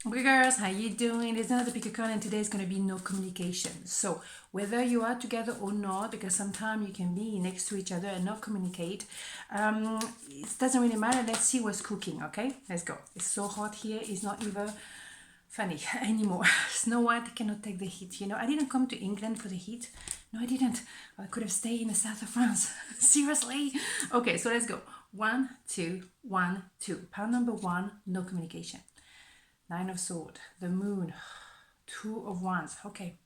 Okay girls, how you doing? It's another pickacard and today is going to be no communication. So whether you are together or not, because sometimes you can be next to each other and not communicate, it doesn't really matter. Let's see what's cooking, okay? Let's go. It's so hot here. It's not even funny anymore. Snow White cannot take the heat. You know, I didn't come to England for the heat. No, I didn't. I could have stayed in the south of France. Seriously? Okay, so let's go. 1, 2, 1, 2. Pound number 1, no communication. Nine of Swords, the Moon, Two of Wands. Okay.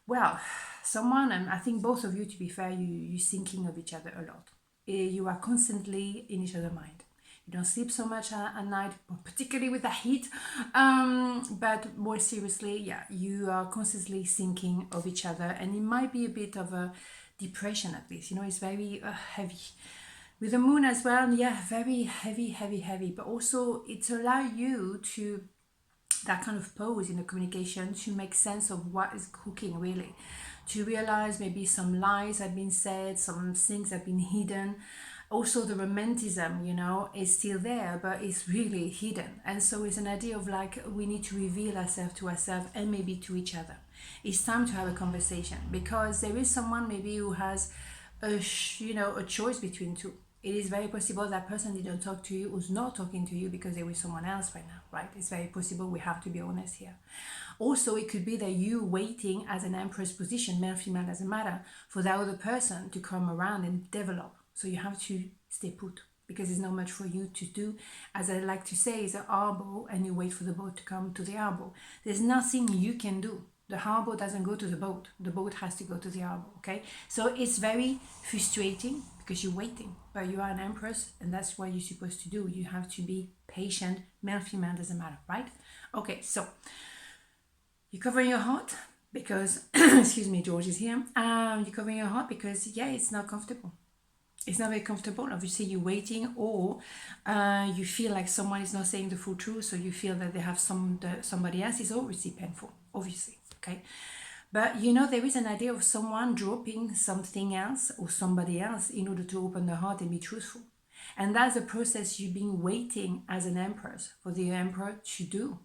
Well, someone, and I think both of you, to be fair, you thinking of each other a lot. You are constantly in each other's mind. You don't sleep so much at night, particularly with the heat. But more seriously, yeah, you are constantly thinking of each other, and it might be a bit of a depression at least. You know, it's very heavy. With the moon as well, yeah, very heavy, heavy, heavy. But also, it allows you to that kind of pause in the communication to make sense of what is cooking really, to realize maybe some lies have been said, some things have been hidden. Also the romanticism, you know, is still there but it's really hidden, and so it's an idea of like we need to reveal ourselves to ourselves and maybe to each other. It's time to have a conversation because there is someone maybe who has a choice between two. It is very possible that person didn't talk to you, who's not talking to you because they're with someone else right now, right? It's very possible. We have to be honest here. Also, it could be that you waiting as an empress position, male, female, doesn't matter, for that other person to come around and develop. So you have to stay put because there's not much for you to do. As I like to say, it's an arbor and you wait for the boat to come to the arbor. There's nothing you can do. The harbor doesn't go to the boat has to go to the harbor. Okay, so it's very frustrating because you're waiting, but you are an empress and that's what you're supposed to do. You have to be patient. Male, female, doesn't matter, right? Okay, so you cover your heart because excuse me, George is here. You cover your heart because yeah, it's not comfortable. It's not very comfortable. Obviously, you're waiting, or you feel like someone is not saying the full truth, so you feel that they have somebody else. Is obviously painful, obviously, okay. But you know there is an idea of someone dropping something else or somebody else in order to open the heart and be truthful, and that's the process you've been waiting as an empress for the emperor to do.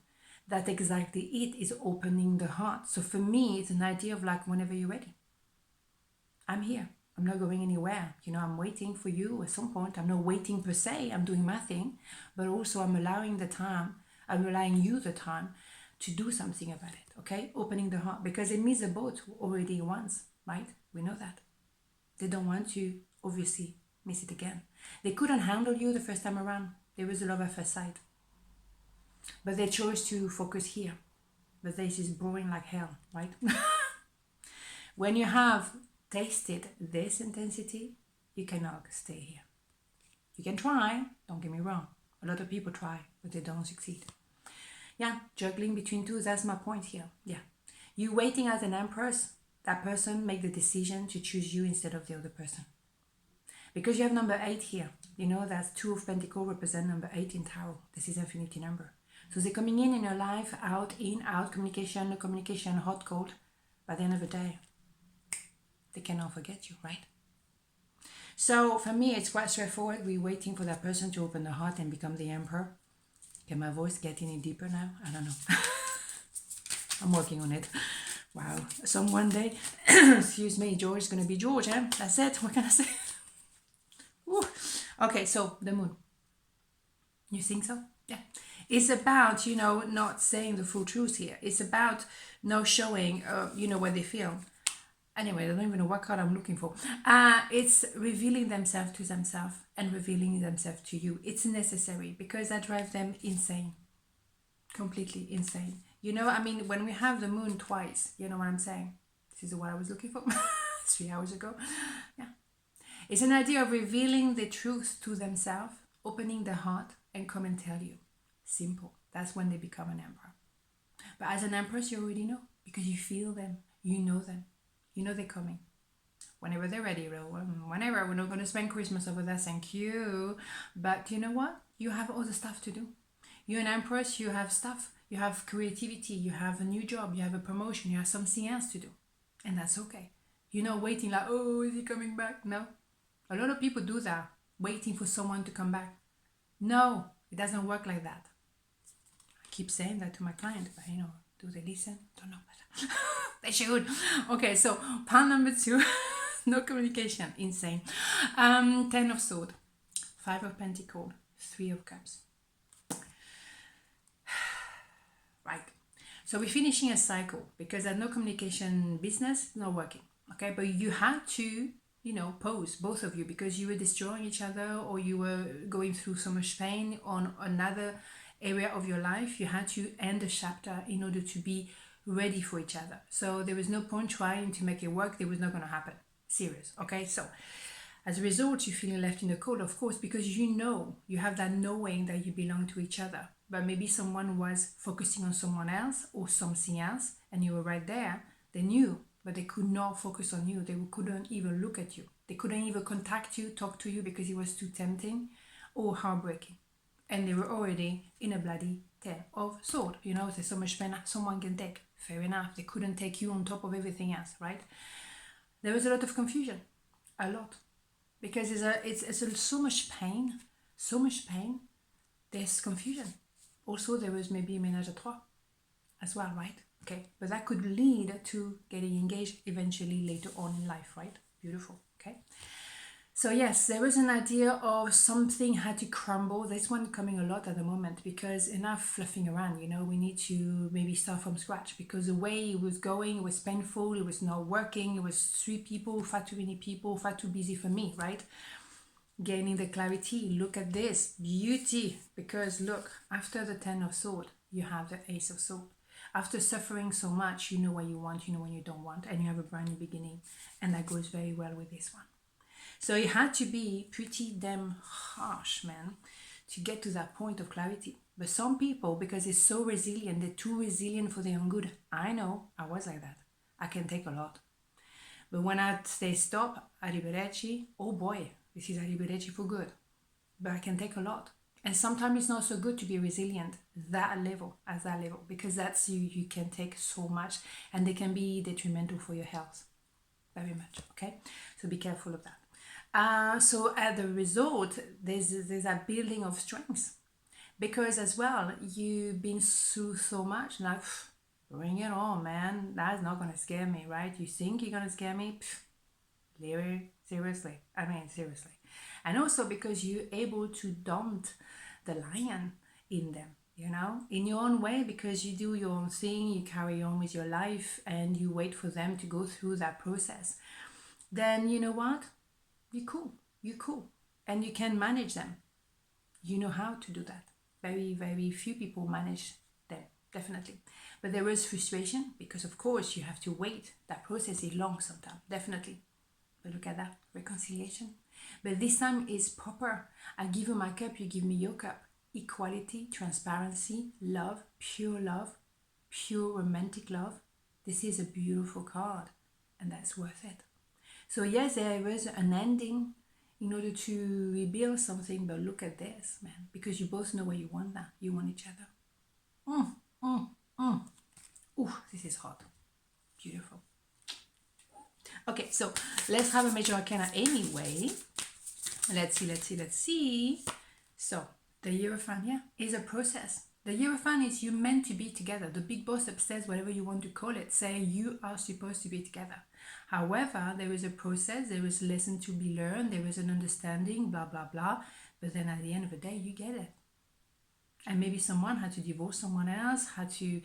That exactly it is opening the heart. So for me, it's an idea of like whenever you're ready, I'm here. I'm not going anywhere. You know, I'm waiting for you at some point. I'm not waiting per se. I'm doing my thing, but also I'm allowing the time. I'm allowing you the time to do something about it. Okay, opening the heart because it means the boat already once, right? We know that they don't want to obviously miss it again. They couldn't handle you the first time around. There was a love at first sight, but they chose to focus here. But this is boring like hell, right? When you have tasted this intensity, you cannot stay here. You can try, don't get me wrong. A lot of people try, but they don't succeed. Yeah, juggling between two, that's my point here. Yeah. You waiting as an empress, that person make the decision to choose you instead of the other person. Because you have number 8 here. You know, that's 2 of Pentacles represent number 8 in Tarot. This is infinity number. So they're coming in your life, out, in, out, communication, no communication, hot, cold. By the end of the day, they cannot forget you, right? So for me, it's quite straightforward. We're waiting for that person to open the heart and become the emperor. Can my voice get any deeper now? I don't know. I'm working on it. Wow. So one day, excuse me, George is going to be George, eh? That's it. What can I say? Ooh. Okay, so the moon. You think so? Yeah. It's about, you know, not saying the full truth here. It's about not showing, you know, what they feel. Anyway, I don't even know what card I'm looking for. It's revealing themselves to themselves and revealing themselves to you. It's necessary because that drives them insane. Completely insane. You know, I mean, when we have the moon twice, you know what I'm saying? This is what I was looking for 3 hours ago. Yeah. It's an idea of revealing the truth to themselves, opening their heart, and come and tell you. Simple. That's when they become an emperor. But as an empress, you already know because you feel them. You know them. You know they're coming. Whenever they're ready, whenever. We're not going to spend Christmas over there, thank you. But you know what? You have other stuff to do. You're an empress, you have stuff. You have creativity, you have a new job, you have a promotion, you have something else to do. And that's okay. You're not waiting like, oh, is he coming back? No. A lot of people do that, waiting for someone to come back. No, it doesn't work like that. keep saying that to my client, but you know, do they listen? Don't know, but they should. Okay, so part number 2, no communication, insane. 10 of Swords, 5 of Pentacles, 3 of Cups. Right. So we're finishing a cycle because that no communication business is not working. Okay, but you had to, you know, pause, both of you, because you were destroying each other or you were going through so much pain on another area of your life. You had to end the chapter in order to be ready for each other. So there was no point trying to make it work. It was not going to happen. Serious. Okay, so as a result, you're feeling left in the cold, of course, because you know, you have that knowing that you belong to each other. But maybe someone was focusing on someone else or something else, and you were right there. They knew, but they could not focus on you. They couldn't even look at you. They couldn't even contact you, talk to you, because it was too tempting or heartbreaking. And they were already in a bloody 10 of Swords. You know, there's so much pain someone can take. Fair enough. They couldn't take you on top of everything else, right? There was a lot of confusion. A lot. Because it's so much pain. So much pain. There's confusion. Also, there was maybe a ménage à trois as well, right? Okay, but that could lead to getting engaged eventually later on in life, right? Beautiful, okay? So yes, there was an idea of something had to crumble. This one coming a lot at the moment because enough fluffing around, you know, we need to maybe start from scratch because the way it was going, it was painful, it was not working, it was 3 people, far too many people, far too busy for me, right? Gaining the clarity, look at this, beauty, because look, after the 10 of Swords, you have the Ace of Swords. After suffering so much, you know what you want, you know what you don't want, and you have a brand new beginning, and that goes very well with this one. So it had to be pretty damn harsh, man, to get to that point of clarity. But some people, because they're so resilient, they're too resilient for their own good. I know, I was like that. I can take a lot. But when I say stop, arrivederci, oh boy, this is arrivederci for good. But I can take a lot. And sometimes it's not so good to be resilient at that level, because that's you can take so much and they can be detrimental for your health. Very much, okay? So be careful of that. So as the result, there's a building of strength. Because as well, you've been through so much, like, bring it on, man. That's not going to scare me, right? You think you're going to scare me? Seriously. I mean, seriously. And also because you're able to daunt the lion in them, you know, in your own way, because you do your own thing, you carry on with your life and you wait for them to go through that process. Then you know what? You're cool. And you can manage them. You know how to do that. Very, very few people manage them, definitely. But there is frustration because, of course, you have to wait. That process is long sometimes, definitely. But look at that, reconciliation. But this time is proper. I give you my cup, you give me your cup. Equality, transparency, love, pure romantic love. This is a beautiful card, and that's worth it. So yes, there is an ending in order to rebuild something, but look at this, man, because you both know what you want now. You want each other. Ooh, this is hot. Beautiful. Okay, so let's have a major arcana anyway. Let's see. So the Hierophant, yeah, is a process. The Hierophant is you meant to be together. The big boss upstairs, whatever you want to call it, saying you are supposed to be together. However, there is a process, there is a lesson to be learned, there is an understanding, blah, blah, blah. But then at the end of the day, you get it. And maybe someone had to divorce someone else, had to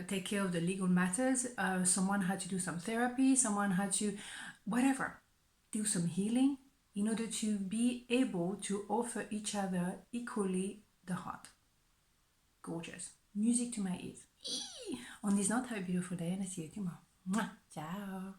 take care of the legal matters. Someone had to do some therapy. Someone had to, whatever, do some healing in order to be able to offer each other equally the heart. Gorgeous. Music to my ears. On this note, have a beautiful day and I'll see you tomorrow. Ciao.